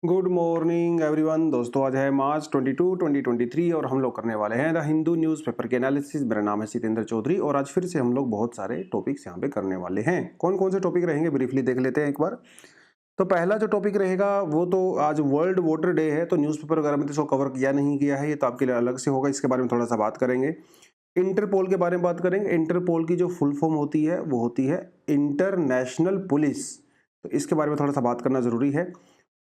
Good morning everyone. दोस्तों आज है मार्च 22 2023 और हम लोग करने वाले हैं द हिंदू न्यूज़पेपर के एनालिसिस। मेरा नाम है सितेंद्र चौधरी और आज फिर से हम लोग बहुत सारे टॉपिक्स यहाँ पे करने वाले हैं। कौन कौन से टॉपिक रहेंगे ब्रीफली देख लेते हैं एक बार। तो पहला जो टॉपिक रहेगा वो तो आज वर्ल्ड वोटर डे है, तो न्यूज़पेपर वगैरह में तो इसको कवर किया नहीं गया है, ये तो आपके लिए अलग से होगा, इसके बारे में थोड़ा सा बात करेंगे। इंटरपोल के बारे में बात करेंगे। इंटरपोल की जो फुल फॉर्म होती है वो होती है इंटरनेशनल पुलिस, तो इसके बारे में थोड़ा सा बात करना जरूरी है।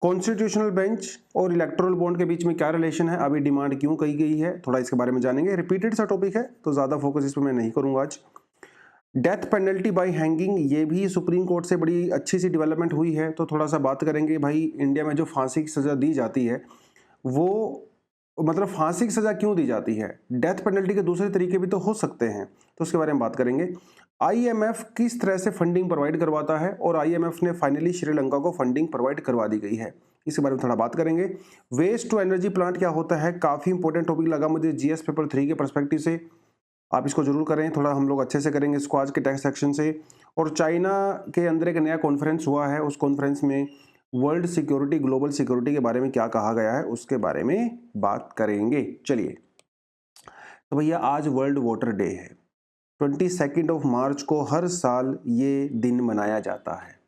कॉन्स्टिट्यूशनल बेंच और इलेक्टोरल बॉन्ड के बीच में क्या रिलेशन है, अभी डिमांड क्यों कही गई है, थोड़ा इसके बारे में जानेंगे। रिपीटेड सा टॉपिक है तो ज्यादा फोकस इस पर मैं नहीं करूंगा आज। डेथ पेनल्टी बाय हैंगिंग, ये भी सुप्रीम कोर्ट से बड़ी अच्छी सी डेवलपमेंट हुई है, तो थोड़ा सा बात करेंगे। भाई इंडिया में जो फांसी की सजा दी जाती है वो मतलब फांसी की सजा क्यों दी जाती है, डेथ पेनल्टी के दूसरे तरीके भी तो हो सकते हैं, तो उसके बारे में बात करेंगे। आईएमएफ किस तरह से फंडिंग प्रोवाइड करवाता है और आईएमएफ ने फाइनली श्रीलंका को फंडिंग प्रोवाइड करवा दी गई है, इसके बारे में थोड़ा बात करेंगे। वेस्ट टू एनर्जी प्लांट क्या होता है, काफी इंपॉर्टेंट टॉपिक लगा मुझे जीएस पेपर 3 के पर्सपेक्टिव से, आप इसको जरूर करें, थोड़ा हम लोग अच्छे से करेंगे इसको आज के टेक्स्ट सेक्शन से। और चाइना के अंदर एक नया कॉन्फ्रेंस हुआ है, उस कॉन्फ्रेंस में वर्ल्ड सिक्योरिटी, ग्लोबल सिक्योरिटी के बारे में क्या कहा गया है उसके बारे में बात करेंगे। चलिए, तो भैया आज वर्ल्ड वोटर डे है। 22 मार्च को हर साल ये दिन मनाया जाता है।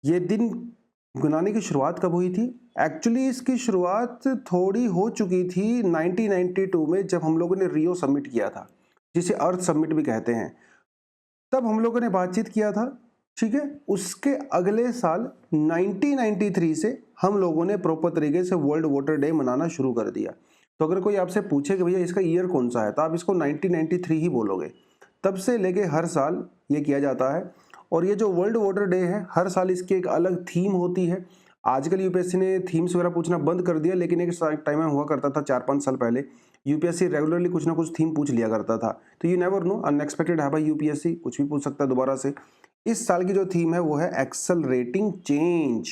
ये दिन मनाने की शुरुआत कब हुई थी? एक्चुअली इसकी शुरुआत थोड़ी हो चुकी थी 1992 में, जब हम लोगों ने रियो समिट किया था, जिसे अर्थ समिट भी कहते हैं। तब हम लोगों ने बातचीत किया था, ठीक है। उसके अगले साल 1993 से हम लोगों ने प्रॉपर तरीके से वर्ल्ड वोटर डे मनाना शुरू कर दिया। तो अगर कोई आपसे पूछे कि भैया इसका ईयर कौन सा है, तो आप इसको 1993 ही बोलोगे। तब से लेके हर साल ये किया जाता है। और ये जो वर्ल्ड वोटर डे है, हर साल इसकी एक अलग थीम होती है। आजकल यूपीएससी ने थीम्स वगैरह पूछना बंद कर दिया, लेकिन एक टाइम में हुआ करता था 4-5 साल पहले, यूपीएससी रेगुलरली कुछ ना कुछ थीम पूछ लिया करता था। तो यू नेवर नो, अनएक्सपेक्टेड है भाई, यूपीएससी कुछ भी पूछ सकता है दोबारा से। इस साल की जो थीम है वो है एक्सेलरेटिंग चेंज।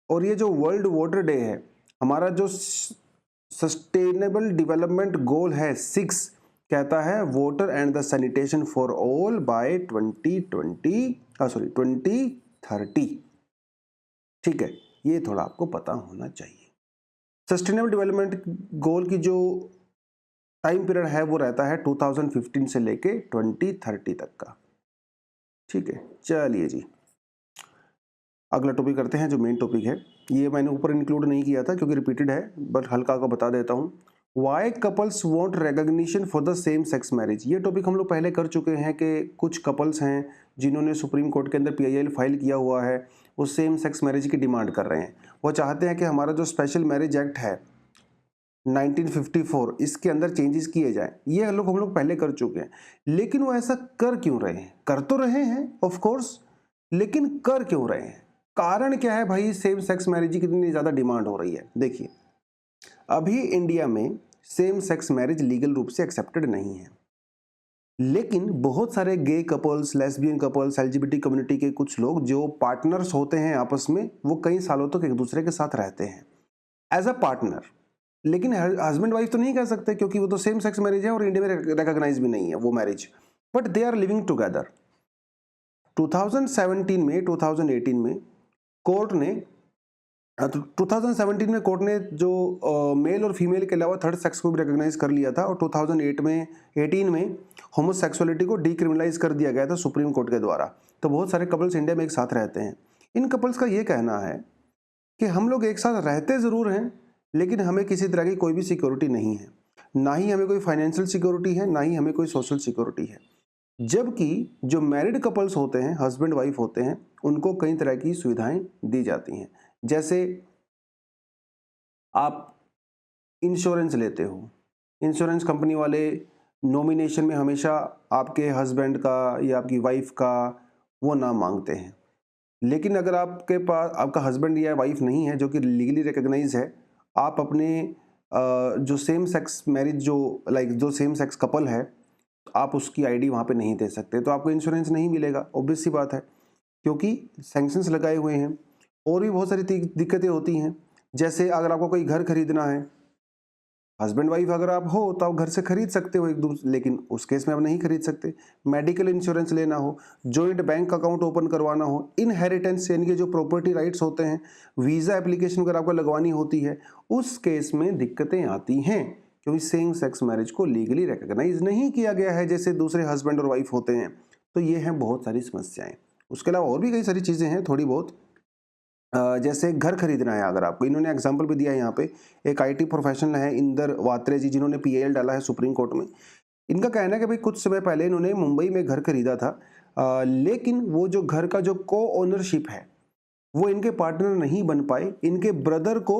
और ये जो वर्ल्ड वोटर डे है, हमारा जो सस्टेनेबल डेवलपमेंट गोल है 6, कहता है water and the sanitation for all by 2030। ठीक है, ये थोड़ा आपको पता होना चाहिए। सस्टेनेबल डेवलपमेंट गोल की जो टाइम पीरियड है वो रहता है 2015 से लेके 2030 तक का। ठीक है, चलिए जी, अगला टॉपिक करते हैं जो मेन टॉपिक है। ये मैंने ऊपर इंक्लूड नहीं किया था क्योंकि रिपीटेड है, बट हल्का को बता देता हूँ। Why couples want recognition for the same sex marriage, ये टॉपिक हम लोग पहले कर चुके हैं कि कुछ कपल्स हैं जिन्होंने सुप्रीम कोर्ट के अंदर पीआईएल फाइल किया हुआ है, वो सेम सेक्स मैरिज की डिमांड कर रहे हैं। वो चाहते हैं कि हमारा जो स्पेशल मैरिज एक्ट है 1954, इसके अंदर चेंजेस किए जाएं। ये हम लोग पहले कर चुके हैं, लेकिन वो ऐसा कर क्यों रहे हैं? कर तो रहे हैं ऑफ कोर्स, लेकिन कर क्यों रहे हैं? कारण क्या है भाई सेम सेक्स मैरिज की कितनी ज्यादा डिमांड हो रही है? देखिए, अभी इंडिया में सेम सेक्स मैरिज लीगल रूप से एक्सेप्टेड नहीं है, लेकिन बहुत सारे gay couples, lesbian couples, LGBT community के कुछ लोग जो पार्टनर्स होते हैं आपस में, वो कई सालों तक एक दूसरे के साथ रहते हैं एज अ पार्टनर। लेकिन हस्बैंड वाइफ तो नहीं कह सकते क्योंकि वो तो सेम सेक्स मैरिज है और इंडिया में रिकॉग्नाइज भी नहीं है वो marriage, but they are living together. 2017 में 2018 में कोर्ट ने 2017 में कोर्ट ने जो मेल और फीमेल के अलावा थर्ड सेक्स को भी रिकॉग्नाइज कर लिया था, और 2008 में 18 में होमोसेक्सुअलिटी को डीक्रिमिनलाइज कर दिया गया था सुप्रीम कोर्ट के द्वारा। तो बहुत सारे कपल्स इंडिया में एक साथ रहते हैं। इन कपल्स का ये कहना है कि हम लोग एक साथ रहते ज़रूर हैं, लेकिन हमें किसी तरह की कोई भी सिक्योरिटी नहीं है, ना ही हमें कोई फाइनेंशियल सिक्योरिटी है, ना ही हमें कोई सोशल सिक्योरिटी है। जबकि जो मैरिड कपल्स होते हैं, हस्बैंड वाइफ होते हैं, उनको कई तरह की सुविधाएं दी जाती हैं। जैसे आप इंश्योरेंस लेते हो, इंश्योरेंस कंपनी वाले नॉमिनेशन में हमेशा आपके हस्बैंड का या आपकी वाइफ का वो नाम मांगते हैं। लेकिन अगर आपके पास आपका हस्बैंड या वाइफ नहीं है जो कि लीगली रिकॉग्नाइज है, आप अपने जो सेम सेक्स मैरिज जो सेम सेक्स कपल है, आप उसकी आईडी वहाँ पे नहीं दे सकते, तो आपको इंश्योरेंस नहीं मिलेगा। ऑब्वियस सी बात है, क्योंकि सैंक्शंस लगाए हुए हैं। और भी बहुत सारी दिक्कतें होती हैं, जैसे अगर आपको कोई घर खरीदना है हस्बैंड वाइफ अगर आप हो तो आप घर से खरीद सकते हो एक दूसरे, लेकिन उस केस में आप नहीं खरीद सकते। मेडिकल इंश्योरेंस लेना हो, जॉइंट बैंक अकाउंट ओपन करवाना हो, इनहेरिटेंस यानी कि जो प्रॉपर्टी राइट्स होते हैं, वीज़ा एप्लीकेशन अगर आपको लगवानी होती है, उस केस में दिक्कतें आती हैं, क्योंकि सेम सेक्स मैरिज को लीगली रिकॉग्नाइज नहीं किया गया है जैसे दूसरे हस्बैंड और वाइफ होते हैं। तो ये हैं बहुत सारी समस्याएं। उसके अलावा और भी कई सारी चीज़ें हैं थोड़ी बहुत, जैसे घर खरीदना है अगर आपको, इन्होंने एग्जांपल भी दिया है यहाँ पे। एक आईटी प्रोफेशनल है इंदर वात्रे जी, जिन्होंने पीएल डाला है सुप्रीम कोर्ट में। इनका कहना है कि भाई कुछ समय पहले इन्होंने मुंबई में घर खरीदा था, लेकिन वो जो घर का जो को ओनरशिप है वो इनके पार्टनर नहीं बन पाए, इनके ब्रदर को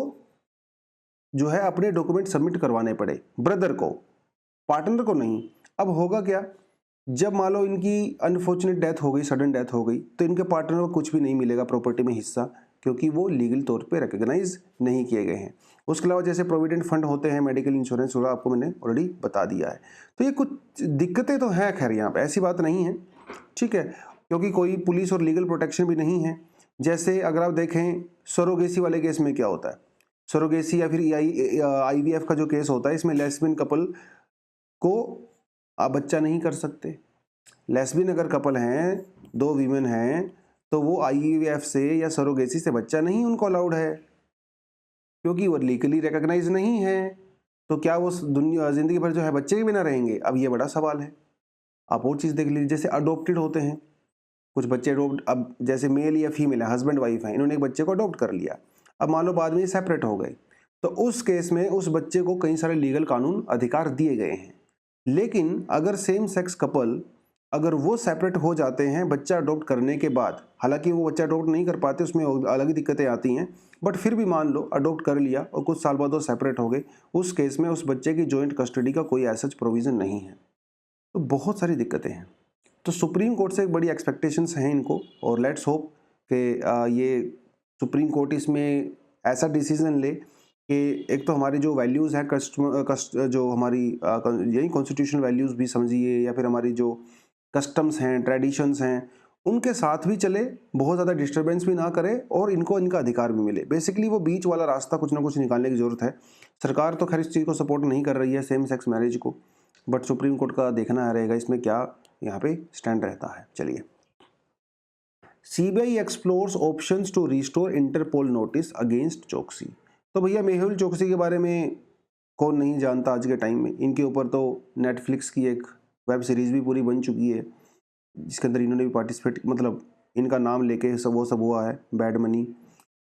जो है अपने डॉक्यूमेंट सबमिट करवाने पड़े, ब्रदर को, पार्टनर को नहीं। अब होगा क्या, जब मान लो इनकी अनफॉर्चुनेट डेथ हो गई, सडन डेथ हो गई, तो इनके पार्टनर को कुछ भी नहीं मिलेगा प्रॉपर्टी में हिस्सा, क्योंकि वो लीगल तौर पे रिकॉग्नाइज नहीं किए गए हैं। उसके अलावा जैसे प्रोविडेंट फंड होते हैं, मेडिकल इंश्योरेंस होगा, आपको मैंने ऑलरेडी बता दिया है। तो ये कुछ दिक्कतें तो हैं, खैर यहाँ पे ऐसी बात नहीं है, ठीक है, क्योंकि कोई पुलिस और लीगल प्रोटेक्शन भी नहीं है। जैसे अगर आप देखें सरोगेसी वाले केस में क्या होता है, सरोगेसी या फिर IVF का जो केस होता है, इसमें लेस्बियन कपल को आप बच्चा नहीं कर सकते। लेस्बियन अगर कपल हैं, दो वीमेन हैं, तो वो IVF से या सरोगेसी से बच्चा नहीं उनको अलाउड है, क्योंकि वो लीगली रिकॉग्नाइज नहीं है। तो क्या वो दुनिया जिंदगी भर जो है बच्चे के बिना रहेंगे? अब ये बड़ा सवाल है। आप और चीज़ देख लीजिए, जैसे अडोप्टेड होते हैं कुछ बच्चे, अडोप्ट, अब जैसे मेल या फीमेल है, हस्बैंड वाइफ है, इन्होंने एक बच्चे को अडोप्ट कर लिया, अब मान लो बाद में ये सेपरेट हो गए, तो उस केस में उस बच्चे को कई सारे लीगल कानून अधिकार दिए गए हैं। लेकिन अगर सेम सेक्स कपल अगर वो सेपरेट हो जाते हैं बच्चा अडॉप्ट करने के बाद, हालांकि वो बच्चा अडॉप्ट नहीं कर पाते, उसमें अलग ही दिक्कतें आती हैं, बट फिर भी मान लो अडॉप्ट कर लिया और कुछ साल बाद वो सेपरेट हो गए, उस केस में उस बच्चे की जॉइंट कस्टडी का कोई ऐसा प्रोविज़न नहीं है। तो बहुत सारी दिक्कतें हैं। तो सुप्रीम कोर्ट से एक बड़ी एक्सपेक्टेशंस हैं इनको, और लेट्स होप कि ये सुप्रीम कोर्ट इसमें ऐसा डिसीजन ले कि एक तो हमारी जो वैल्यूज़ हैं, जो हमारी यही कॉन्स्टिट्यूशनल वैल्यूज़ भी समझिए, या फिर हमारी जो कस्टम्स हैं, ट्रेडिशंस हैं, उनके साथ भी चले, बहुत ज़्यादा डिस्टर्बेंस भी ना करे, और इनको इनका अधिकार भी मिले। बेसिकली वो बीच वाला रास्ता कुछ ना कुछ निकालने की ज़रूरत है। सरकार तो खैर इस चीज़ को सपोर्ट नहीं कर रही है, सेम सेक्स मैरिज को, बट सुप्रीम कोर्ट का देखना रहेगा इसमें क्या यहाँ पे स्टैंड रहता है। चलिए, CBI explores options to restore Interpol notice against Choksi. तो भैया मेहुल चोकसी के बारे में कौन नहीं जानता आज के टाइम में। इनके ऊपर तो नेटफ्लिक्स की एक वेब सीरीज़ भी पूरी बन चुकी है, जिसके अंदर इन्होंने भी पार्टिसिपेट, मतलब इनका नाम लेके सब वो सब हुआ है, बैड मनी।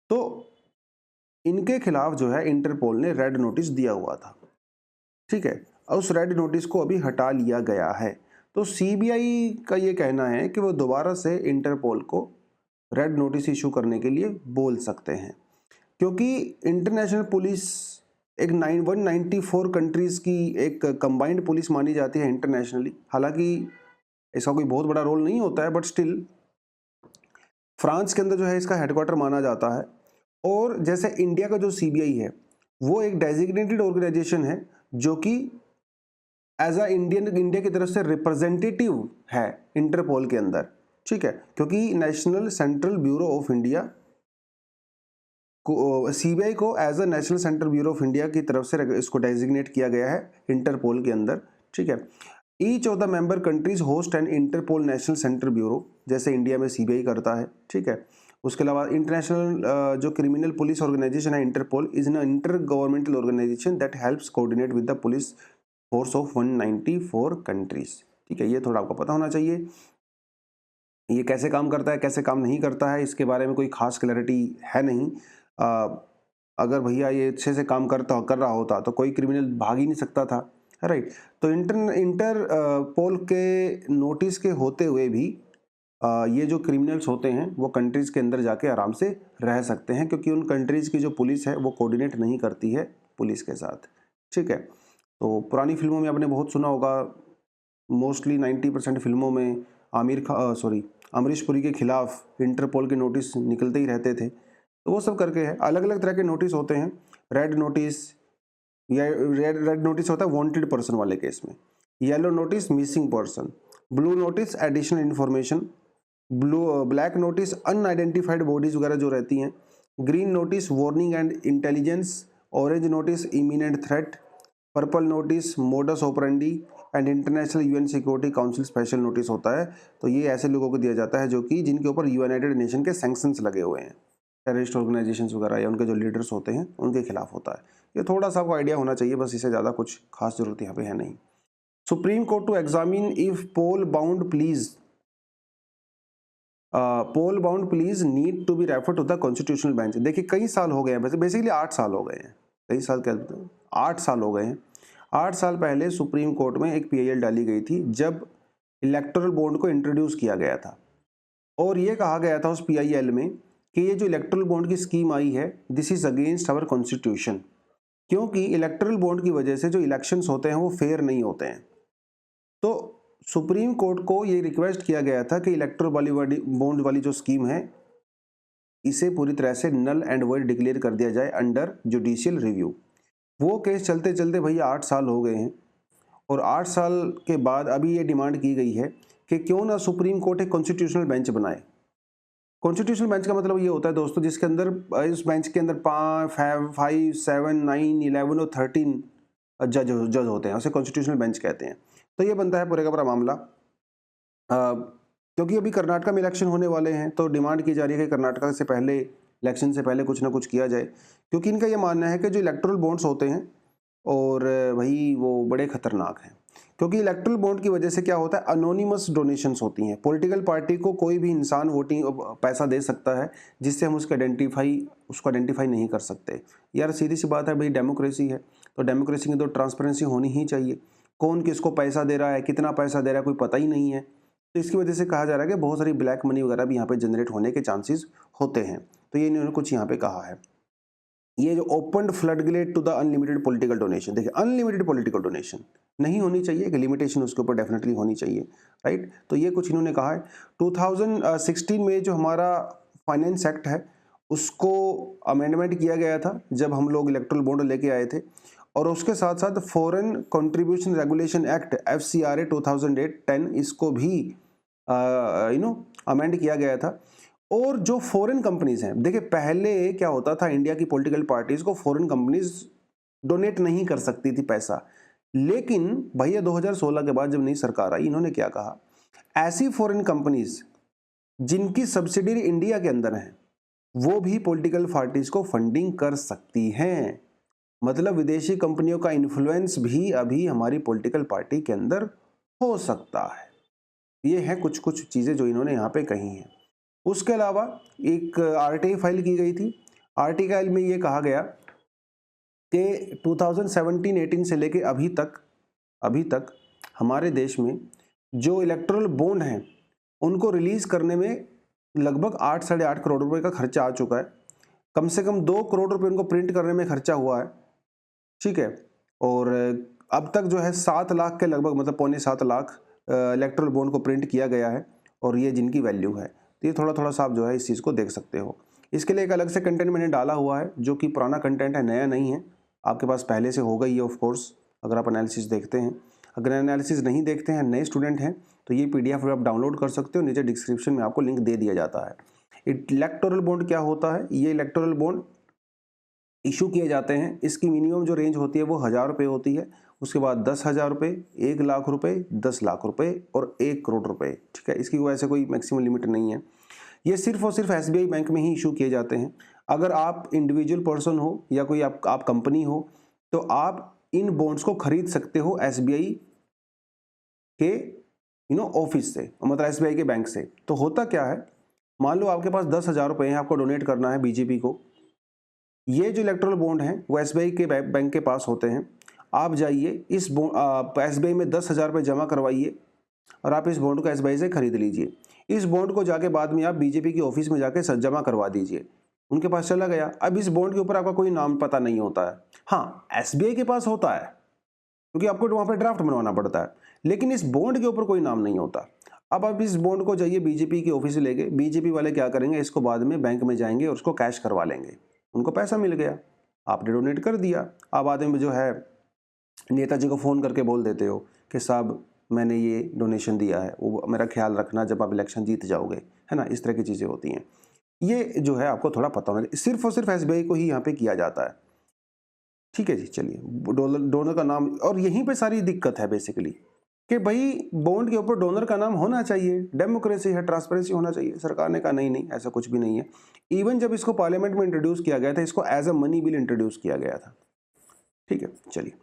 तो इनके खिलाफ जो है इंटरपोल ने रेड नोटिस दिया हुआ था, ठीक है, और उस रेड नोटिस को अभी हटा लिया गया है। तो CBI का ये कहना है कि वो दोबारा से इंटरपोल को रेड नोटिस इशू करने के लिए बोल सकते हैं, क्योंकि इंटरनेशनल पुलिस एक 194 कंट्रीज़ की एक कंबाइंड पुलिस मानी जाती है इंटरनेशनली। हालांकि इसका कोई बहुत बड़ा रोल नहीं होता है, बट स्टिल फ्रांस के अंदर जो है इसका हेडक्वार्टर माना जाता है। और जैसे इंडिया का जो CBI है वो एक डेजिग्नेटेड ऑर्गेनाइजेशन है, जो कि एज अ इंडिया की तरफ से रिप्रेजेंटेटिव है इंटरपोल के अंदर, ठीक है, क्योंकि national central bureau of India को, CBI को as a national central bureau of India की तरफ से इसको डेजिग्नेट किया गया है इंटरपोल के अंदर, ठीक है। Each of the member countries host and Interpol national central bureau, जैसे इंडिया में CBI करता है, ठीक है। उसके अलावा इंटरनेशनल जो क्रिमिनल पुलिस ऑर्गेनाइजेशन है Interpol is an intergovernmental organization that helps coordinate with the police force of 194 countries, ठीक है। ये थोड़ा आपको पता होना चाहिए ये कैसे काम करता है, कैसे काम नहीं करता है, इसके बारे में कोई खास क्लैरिटी है नहीं। अगर भैया ये अच्छे से काम कर रहा होता तो कोई क्रिमिनल भाग ही नहीं सकता था, राइट। तो इंटरपोल के नोटिस के होते हुए भी ये जो क्रिमिनल्स होते हैं वो कंट्रीज़ के अंदर जाके आराम से रह सकते हैं, क्योंकि उन कंट्रीज़ की जो पुलिस है वो कोऑर्डिनेट नहीं करती है पुलिस के साथ, ठीक है। तो पुरानी फिल्मों में आपने बहुत सुना होगा, मोस्टली 90% फिल्मों में अमरीश पुरी के खिलाफ इंटरपोल के नोटिस निकलते ही रहते थे। तो वो सब करके है, अलग अलग तरह के नोटिस होते हैं। रेड नोटिस, या रेड नोटिस होता है वांटेड पर्सन वाले केस में, yellow notice missing person, blue notice additional information, black notice unidentified bodies वगैरह जो रहती हैं, green notice warning and intelligence, orange notice imminent threat, purple notice, modus operandi and international UN security council special notice होता है। तो ये ऐसे लोगों को दिया जाता है जो कि जिनके ऊपर यूनाइटेड नेशन के सैंक्शंस लगे हुए हैं, टेररिस्ट ऑर्गेनाइजेशंस वगैरह या उनके जो लीडर्स होते हैं उनके खिलाफ होता है। ये थोड़ा सा आपको आइडिया होना चाहिए, बस इससे ज़्यादा कुछ खास जरूरत यहाँ पे है नहीं। Supreme court to examine if poll bond pleas need to be refer to the constitutional bench. देखिए कई साल हो गए हैं, बेसिकली 8 साल हो गए हैं, कई साल क्या 8 साल हो गए हैं। 8 साल पहले सुप्रीम कोर्ट में एक पीआईएल डाली गई थी जब इलेक्टोरल बॉन्ड को इंट्रोड्यूस किया गया था, और ये कहा गया था उस पीआईएल में कि ये जो इलेक्टोरल बॉन्ड की स्कीम आई है this is against our constitution, क्योंकि इलेक्टोरल बॉन्ड की वजह से जो इलेक्शंस होते हैं वो फेयर नहीं होते हैं। तो सुप्रीम कोर्ट को ये रिक्वेस्ट किया गया था कि इलेक्टोरल बॉन्ड वाली जो स्कीम है इसे पूरी तरह से नल एंड वॉइड डिक्लेयर कर दिया जाए अंडर जुडिशियल रिव्यू। वो केस चलते चलते भैया 8 साल हो गए हैं, और 8 साल के बाद अभी ये डिमांड की गई है कि क्यों ना सुप्रीम कोर्ट एक कॉन्स्टिट्यूशनल बेंच बनाए। कॉन्स्टिट्यूशनल बेंच का मतलब ये होता है दोस्तों जिसके अंदर इस बेंच के अंदर 5, 7, 9, 11 और 13 जज होते हैं, उसे कॉन्स्टिट्यूशनल बेंच कहते हैं। तो ये बनता है पूरे का पूरा मामला। क्योंकि अभी कर्नाटका में इलेक्शन होने वाले हैं तो डिमांड की जा रही है कि कर्नाटका से पहले, इलेक्शन से पहले कुछ ना कुछ किया जाए, क्योंकि इनका ये मानना है कि जो इलेक्टोरल बॉन्ड्स होते हैं और भाई वो बड़े खतरनाक हैं। क्योंकि इलेक्टोरल बॉन्ड की वजह से क्या होता है, अनोनिमस डोनेशंस होती हैं। पॉलिटिकल पार्टी को कोई भी इंसान वोटिंग पैसा दे सकता है जिससे हम उसको आइडेंटिफाई नहीं कर सकते। यार सीधी सी बात है भाई, डेमोक्रेसी है तो डेमोक्रेसी की तो ट्रांसपेरेंसी होनी ही चाहिए। कौन किसको पैसा दे रहा है, कितना पैसा दे रहा है, कोई पता ही नहीं है। तो इसकी वजह से कहा जा रहा है कि बहुत सारी ब्लैक मनी वगैरह भी यहाँ पे जनरेट होने के चांसेस होते हैं। तो ये इन्होंने कुछ यहाँ पे कहा है, ये जो open floodgate to the unlimited political donation. देखिए अनलिमिटेड पॉलिटिकल डोनेशन नहीं होनी चाहिए, एक लिमिटेशन उसके ऊपर डेफिनेटली होनी चाहिए, राइट। तो ये कुछ इन्होंने कहा है। 2016 में जो हमारा फाइनेंस एक्ट है उसको अमेंडमेंट किया गया था जब हम लोग इलेक्ट्रल बॉन्ड लेके आए थे, और उसके साथ साथ foreign contribution regulation act FCRA 2008-10 इसको भी अमेंड किया गया था। और जो फॉरेन कंपनीज हैं, देखिए पहले क्या होता था, इंडिया की पॉलिटिकल पार्टीज को फॉरेन कंपनीज डोनेट नहीं कर सकती थी पैसा, लेकिन भैया 2016 के बाद जब नई सरकार आई इन्होंने क्या कहा, ऐसी फॉरेन कंपनीज जिनकी सब्सिडरी इंडिया के अंदर है वो भी पॉलिटिकल पार्टीज को फंडिंग कर सकती हैं। मतलब विदेशी कंपनियों का इन्फ्लुएंस भी अभी हमारी पॉलिटिकल पार्टी के अंदर हो सकता है। ये हैं कुछ कुछ चीज़ें जो इन्होंने यहाँ पे कही हैं। उसके अलावा एक आरटीआई फाइल की गई थी। आरटीआई में ये कहा गया कि 2017-18 से लेके अभी तक हमारे देश में जो इलेक्टोरल बॉन्ड हैं उनको रिलीज करने में लगभग 8 साढ़े 8 करोड़ रुपए का खर्चा आ चुका है। कम से कम 2 करोड़ रुपए उनको प्रिंट करने में खर्चा हुआ है, ठीक है। और अब तक जो है 7 लाख के लगभग, मतलब 6.25 लाख इलेक्टोरल बॉन्ड को प्रिंट किया गया है, और ये जिनकी वैल्यू है। तो ये थोड़ा थोड़ा सा आप जो है इस चीज़ को देख सकते हो। इसके लिए एक अलग से कंटेंट मैंने डाला हुआ है जो कि पुराना कंटेंट है, नया नहीं है, आपके पास पहले से होगा ही ऑफ कोर्स अगर आप एनालिसिस देखते हैं। अगर एनालिसिस नहीं देखते हैं, नए स्टूडेंट हैं, तो ये PDF आप डाउनलोड कर सकते हो, नीचे डिस्क्रिप्शन में आपको लिंक दे दिया जाता है। इलेक्टोरल बॉन्ड क्या होता है, ये इलेक्टोरल बॉन्ड इशू किए जाते हैं, इसकी मिनिमम जो रेंज होती है वो 1000 रुपये होती है, उसके बाद 10,000 रुपये, 1 लाख रुपये, 10 लाख रुपये और 1 करोड़ रुपये, ठीक है। इसकी वैसे कोई मैक्सिमम लिमिट नहीं है। ये सिर्फ और सिर्फ SBI बैंक में ही इशू किए जाते हैं। अगर आप इंडिविजुअल पर्सन हो या कोई आप कंपनी हो तो आप इन बॉन्ड्स को खरीद सकते हो SBI के ऑफिस से, मतलब SBI के बैंक से। तो होता क्या है, मान लो आपके पास 10,000 रुपये हैं, आपको डोनेट करना है बीजेपी को। ये जो इलेक्टोरल बॉन्ड हैं वो SBI के बैंक के पास होते हैं। आप जाइए इस SBI में 10,000 रुपये जमा करवाइए और आप इस बॉन्ड को SBI से खरीद लीजिए। इस बॉन्ड को जाके बाद में आप बीजेपी की ऑफिस में जाके जमा करवा दीजिए, उनके पास चला गया। अब इस बॉन्ड के ऊपर आपका कोई नाम पता नहीं होता है। हाँ, SBI के पास होता है क्योंकि आपको वहाँ पे ड्राफ्ट बनवाना पड़ता है, लेकिन इस बॉन्ड के ऊपर कोई नाम नहीं होता। अब आप इस बॉन्ड को जाइए बीजेपी की ऑफिस से लेके, बीजेपी वाले क्या करेंगे, इसको बाद में बैंक में जाएंगे और उसको कैश करवा लेंगे। उनको पैसा मिल गया, आपने डोनेट कर दिया। अब बाद में जो है नेताजी को फ़ोन करके बोल देते हो कि साहब मैंने ये डोनेशन दिया है, वो मेरा ख्याल रखना जब आप इलेक्शन जीत जाओगे, है ना। इस तरह की चीज़ें होती हैं। ये जो है आपको थोड़ा पता होना चाहिए। सिर्फ और सिर्फ SBI को ही यहाँ पे किया जाता है। ठीक है जी, चलिए डोनर का नाम, और यहीं पे सारी दिक्कत है बेसिकली कि भाई बॉन्ड के ऊपर डोनर का नाम होना चाहिए, डेमोक्रेसी है, ट्रांसपेरेंसी होना चाहिए। सरकार ने कहा नहीं नहीं, ऐसा कुछ भी नहीं है। इवन जब इसको पार्लियामेंट में इंट्रोड्यूस किया गया था, इसको as a money bill introduce किया गया था। ठीक है, चलिए।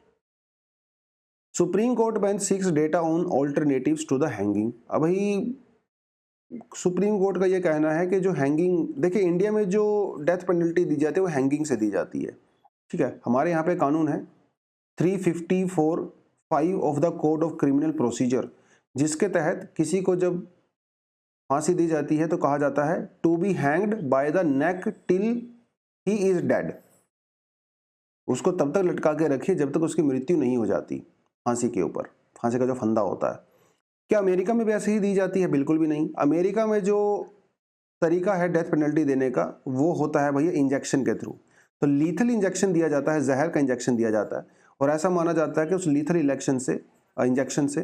Supreme court bench seeks data on alternatives to the hanging. अब भाई सुप्रीम कोर्ट का ये कहना है कि जो हैंगिंग, देखिए इंडिया में जो डेथ पेनल्टी दी जाती है वो हैंगिंग से दी जाती है। ठीक है, हमारे यहाँ पे कानून है 354(5) of the code of criminal procedure, जिसके तहत किसी को जब फांसी दी जाती है तो कहा जाता है to be hanged by the neck till he is dead. उसको तब तक लटका के रखिए जब तक उसकी मृत्यु नहीं हो जाती फांसी के ऊपर, फांसी का जो फंदा होता है। क्या अमेरिका में भी ऐसे ही दी जाती है? बिल्कुल भी नहीं। अमेरिका में जो तरीका है डेथ पेनल्टी देने का वो होता है भैया इंजेक्शन के थ्रू। तो लीथल इंजेक्शन दिया जाता है, जहर का इंजेक्शन दिया जाता है, और ऐसा माना जाता है कि उस लीथल इंजेक्शन से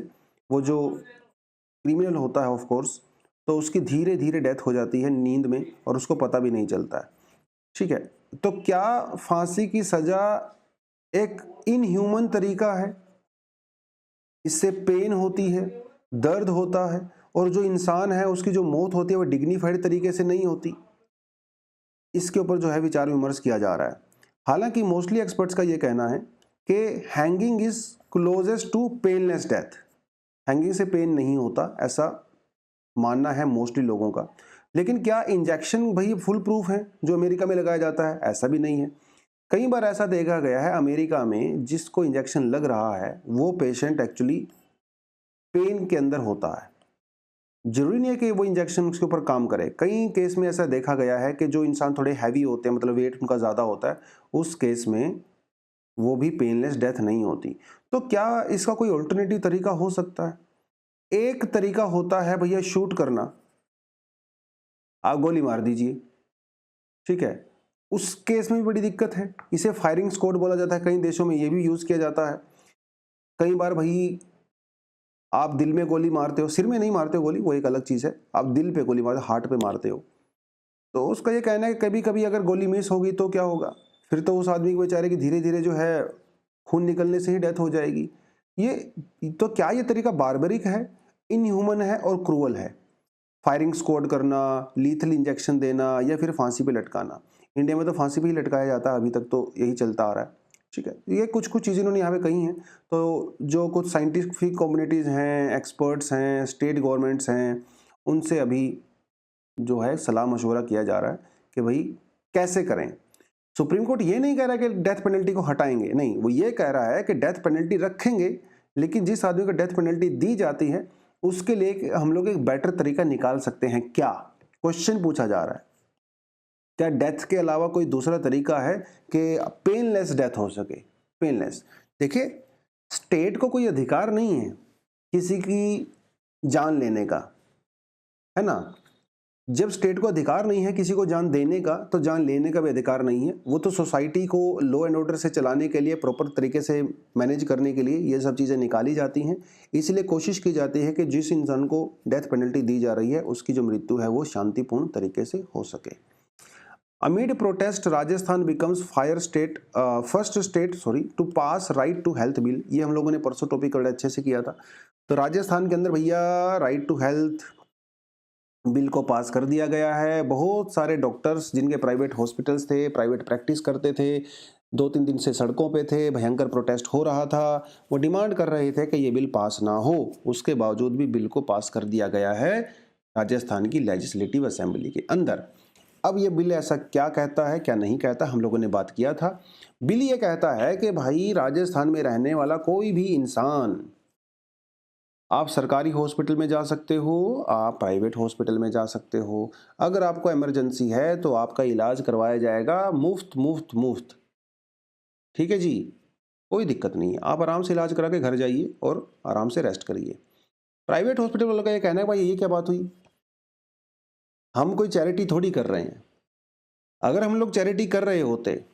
वो जो क्रिमिनल होता है ऑफ कोर्स, तो उसकी धीरे धीरे डेथ हो जाती है नींद में और उसको पता भी नहीं चलता है। ठीक है, तो क्या फांसी की सजा एक इनह्यूमन तरीका है? इससे पेन होती है, दर्द होता है, और जो इंसान है उसकी जो मौत होती है वो डिग्निफाइड तरीके से नहीं होती। इसके ऊपर जो है विचार विमर्श किया जा रहा है। हालांकि मोस्टली एक्सपर्ट्स का ये कहना है कि hanging is closest to painless death. Hanging से पेन नहीं होता, ऐसा मानना है मोस्टली लोगों का। लेकिन क्या इंजेक्शन भाई फुल प्रूफ है जो अमेरिका में लगाया जाता है? ऐसा भी नहीं है। कई बार ऐसा देखा गया है अमेरिका में जिसको इंजेक्शन लग रहा है वो पेशेंट एक्चुअली पेन के अंदर होता है। जरूरी नहीं है कि वो इंजेक्शन उसके ऊपर काम करे। कई केस में ऐसा देखा गया है कि जो इंसान थोड़े हैवी होते हैं, मतलब वेट उनका ज़्यादा होता है, उस केस में वो भी पेनलेस डेथ नहीं होती। तो क्या इसका कोई ऑल्टरनेटिव तरीका हो सकता है? एक तरीका होता है भैया शूट करना, आप गोली मार दीजिए। ठीक है, उस केस में भी बड़ी दिक्कत है। इसे फायरिंग स्क्वाड बोला जाता है, कई देशों में ये भी यूज किया जाता है। कई बार भाई आप दिल में गोली मारते हो, सिर में नहीं मारते हो गोली, वो एक अलग चीज है। आप दिल पे गोली मारते हो, हार्ट पे मारते हो, तो उसका ये कहना है कि कभी कभी अगर गोली मिस होगी तो क्या होगा, फिर तो उस आदमी को बेचारे की धीरे धीरे जो है खून निकलने से ही डेथ हो जाएगी। ये तो क्या ये तरीका बार्बरिक है, इनह्यूमन है और क्रूअल है? फायरिंग स्क्वाड करना, लीथल इंजेक्शन देना, या फिर फांसी पे लटकाना। इंडिया में तो फांसी पे ही लटकाया जाता है, अभी तक तो यही चलता आ रहा है। ठीक है, ये कुछ कुछ चीज़ें इन्होंने यहाँ पे कही हैं। तो जो कुछ साइंटिफिक कम्युनिटीज़ हैं, एक्सपर्ट्स हैं, स्टेट गवर्नमेंट्स हैं, उनसे अभी जो है सलाह मशवरा किया जा रहा है कि भाई कैसे करें। सुप्रीम कोर्ट ये नहीं कह रहा कि डेथ पेनल्टी को हटाएंगे, नहीं, वो ये कह रहा है कि डेथ पेनल्टी रखेंगे, लेकिन जिस आदमी को डेथ पेनल्टी दी जाती है उसके लिए हम लोग एक बेटर तरीका निकाल सकते हैं क्या? क्वेश्चन पूछा जा रहा है, क्या डेथ के अलावा कोई दूसरा तरीका है कि पेनलेस डेथ हो सके? पेनलेस, देखिए स्टेट को कोई अधिकार नहीं है किसी की जान लेने का, है ना। जब स्टेट को अधिकार नहीं है किसी को जान देने का, तो जान लेने का भी अधिकार नहीं है। वो तो सोसाइटी को लॉ एंड ऑर्डर से चलाने के लिए, प्रॉपर तरीके से मैनेज करने के लिए ये सब चीज़ें निकाली जाती हैं। इसलिए कोशिश की जाती है कि जिस इंसान को डेथ पेनल्टी दी जा रही है उसकी जो मृत्यु है वो शांतिपूर्ण तरीके से हो सके। Amid protest Rajasthan becomes first state to pass right to health bill. ये हम लोगों ने परसों टॉपिक बड़े अच्छे से किया था। तो राजस्थान के अंदर भैया राइट टू हेल्थ बिल को पास कर दिया गया है। बहुत सारे डॉक्टर्स जिनके प्राइवेट हॉस्पिटल्स थे, प्राइवेट प्रैक्टिस करते थे, 2-3 दिन से सड़कों पे थे, भयंकर प्रोटेस्ट हो रहा था। वो डिमांड कर रहे थे कि ये बिल पास ना हो। उसके बावजूद भी बिल को पास कर दिया गया है राजस्थान की लेजिस्लेटिव असेंबली के अंदर। अब ये बिल ऐसा क्या कहता है, क्या नहीं कहता, हम लोगों ने बात किया था। बिल ये कहता है कि भाई राजस्थान में रहने वाला कोई भी इंसान, आप सरकारी हॉस्पिटल में जा सकते हो, आप प्राइवेट हॉस्पिटल में जा सकते हो। अगर आपको इमरजेंसी है तो आपका इलाज करवाया जाएगा मुफ्त मुफ्त मुफ्त। ठीक है जी, कोई दिक्कत नहीं है, आप आराम से इलाज करा के घर जाइए और आराम से रेस्ट करिए। प्राइवेट हॉस्पिटल वालों का ये कहना है भाई ये क्या बात हुई, हम कोई चैरिटी थोड़ी कर रहे हैं। अगर हम लोग चैरिटी कर रहे होते,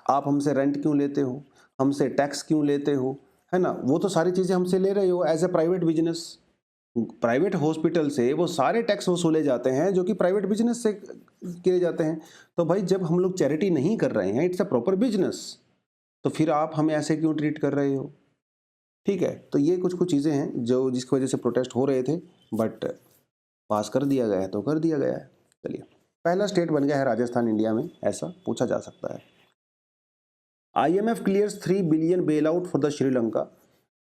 आप हमसे रेंट क्यों लेते हो, हमसे टैक्स क्यों लेते हो, है ना। वो तो सारी चीज़ें हमसे ले रहे हो as a private business. Private hospital से वो सारे टैक्स वसूले जाते हैं जो कि प्राइवेट बिजनेस से किए जाते हैं। तो भाई जब हम लोग चैरिटी नहीं कर रहे हैं, इट्स अ प्रॉपर बिजनेस। तो फिर आप हमें ऐसे क्यों ट्रीट कर रहे हो? ठीक है, तो ये कुछ कुछ चीज़ें हैं जो जिसकी वजह से प्रोटेस्ट हो रहे थे, बट पास कर दिया गया है तो कर दिया गया है। चलिए, पहला स्टेट बन गया है राजस्थान इंडिया में, ऐसा पूछा जा सकता है। IMF clears 3 billion bail out for the Sri Lanka.